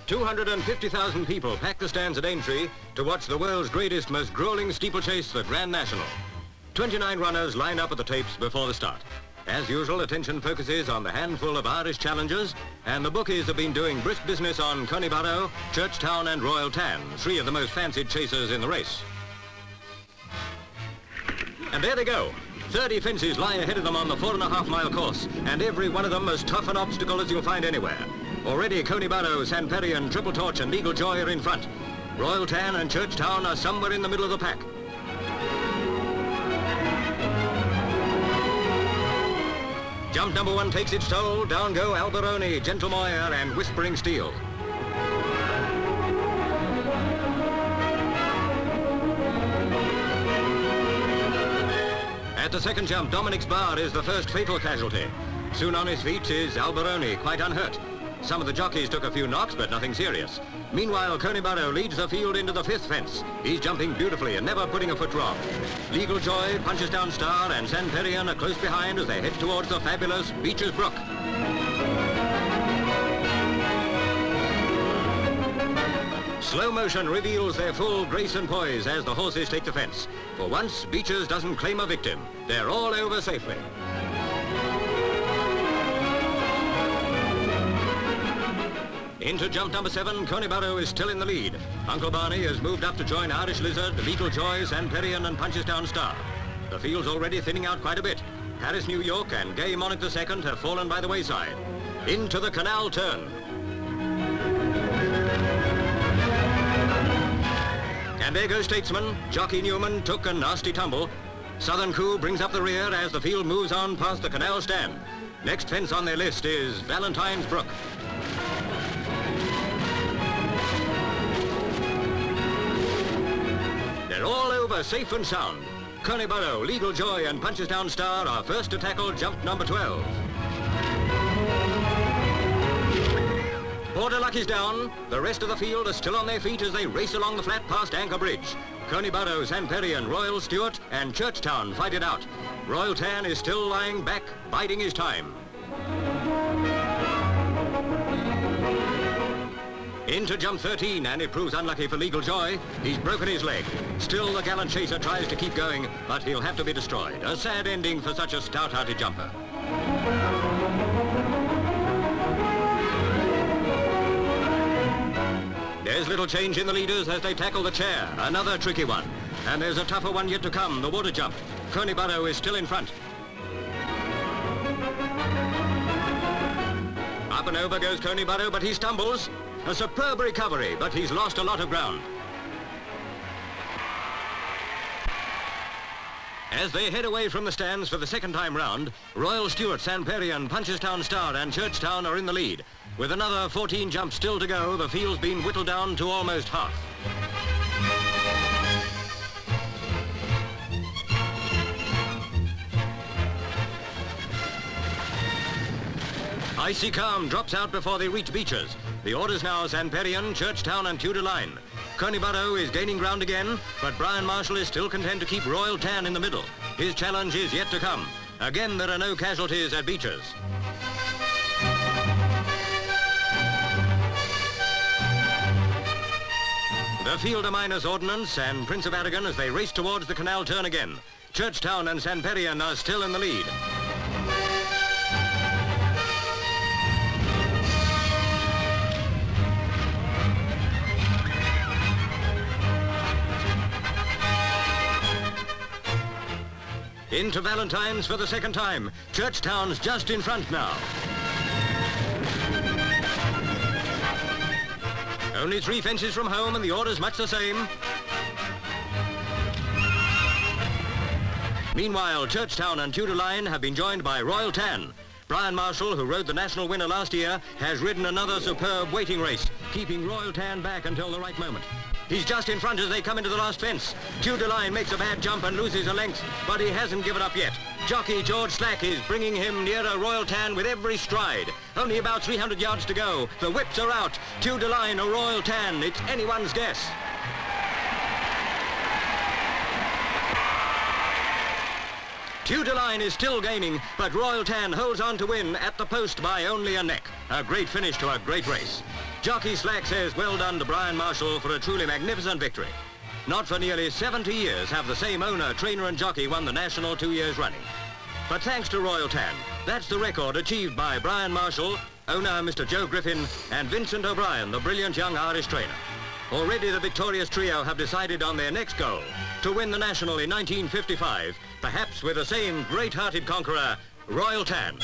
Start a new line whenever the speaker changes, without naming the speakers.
250,000 people pack the stands at Aintree to watch the world's greatest, most grueling steeplechase, the Grand National. 29 runners line up at the tapes before the start. As usual, attention focuses on the handful of Irish challengers, and the bookies have been doing brisk business on Conneyburrow, Churchtown and Royal Tan, three of the most fancied chasers in the race. And there they go. 30 fences lie ahead of them on the 4.5-mile course, and every one of them as tough an obstacle as you'll find anywhere. Already Conneyburrow, Sanperion, Triple Torch and Legal Joy are in front. Royal Tan and Churchtown are somewhere in the middle of the pack. Jump number 1 takes its toll. Down go Alberoni, Gentle Moya and Whispering Steel. At the second jump, Dominick's bar is the first fatal casualty. Soon on his feet is Alberoni, quite unhurt. Some of the jockeys took a few knocks, but nothing serious. Meanwhile, Conneyburrow leads the field into the 5th fence. He's jumping beautifully and never putting a foot wrong. Legal Joy, Punches Down Star and Sanperion are close behind as they head towards the fabulous Beechers Brook. Slow motion reveals their full grace and poise as the horses take the fence. For once, Beechers doesn't claim a victim. They're all over safely. Into jump number 7, Conneyburrow is still in the lead. Uncle Barney has moved up to join Irish Lizard, Legal Joy, Sanperion and Punches Down Star. The field's already thinning out quite a bit. Paris, New York and Gay Monarch II have fallen by the wayside. Into the canal turn. And there goes Statesman. Jockey Newman took a nasty tumble. Southern Coup brings up the rear as the field moves on past the canal stand. Next fence on their list is Valentine's Brook. They're all over, safe and sound. Conneyburrow, Legal Joy and Punches Down Star are first to tackle jump number 12. Border Luck is down. The rest of the field are still on their feet as they race along the flat past Anchor Bridge. Conneyburrow, Sanperion, Royal Stuart and Churchtown fight it out. Royal Tan is still lying back, biding his time. Into jump 13, and it proves unlucky for Legal Joy. He's broken his leg. Still, the gallant chaser tries to keep going, but he'll have to be destroyed. A sad ending for such a stout-hearted jumper. There's little change in the leaders as they tackle the chair. Another tricky one. And there's a tougher one yet to come, the water jump. Conneyburrow is still in front. Up and over goes Conneyburrow, but he stumbles. A superb recovery, but he's lost a lot of ground. As they head away from the stands for the second time round, Royal Stuart, Sanperion, Punches Down Star and Churchtown are in the lead. With another 14 jumps still to go, the field's been whittled down to almost half. Icy Calm drops out before they reach Beechers. The orders now Sanperion, Churchtown and Tudor Line. Conneyburrow is gaining ground again, but Brian Marshal is still content to keep Royal Tan in the middle. His challenge is yet to come. Again, there are no casualties at Beechers. The field are Miners Ordnance and Prince of Aragon as they race towards the canal turn again. Churchtown and Sanperion are still in the lead. Into Valentines for the second time. Churchtown's just in front now. Only 3 fences from home and the order's much the same. Meanwhile, Churchtown and Tudor Line have been joined by Royal Tan. Brian Marshal, who rode the national winner last year, has ridden another superb waiting race, keeping Royal Tan back until the right moment. He's just in front as they come into the last fence. Tudor Line makes a bad jump and loses a length, but he hasn't given up yet. Jockey George Slack is bringing him nearer Royal Tan with every stride. Only about 300 yards to go. The whips are out. Tudor Line or Royal Tan, it's anyone's guess. Tudor Line is still gaining, but Royal Tan holds on to win at the post by only a neck. A great finish to a great race. Jockey Slack says well done to Brian Marshal for a truly magnificent victory. Not for nearly 70 years have the same owner, trainer and jockey won the National 2 years running. But thanks to Royal Tan, that's the record achieved by Brian Marshal, owner Mr. Joe Griffin, and Vincent O'Brien, the brilliant young Irish trainer. Already the victorious trio have decided on their next goal, to win the National in 1955, perhaps with the same great-hearted conqueror, Royal Tan.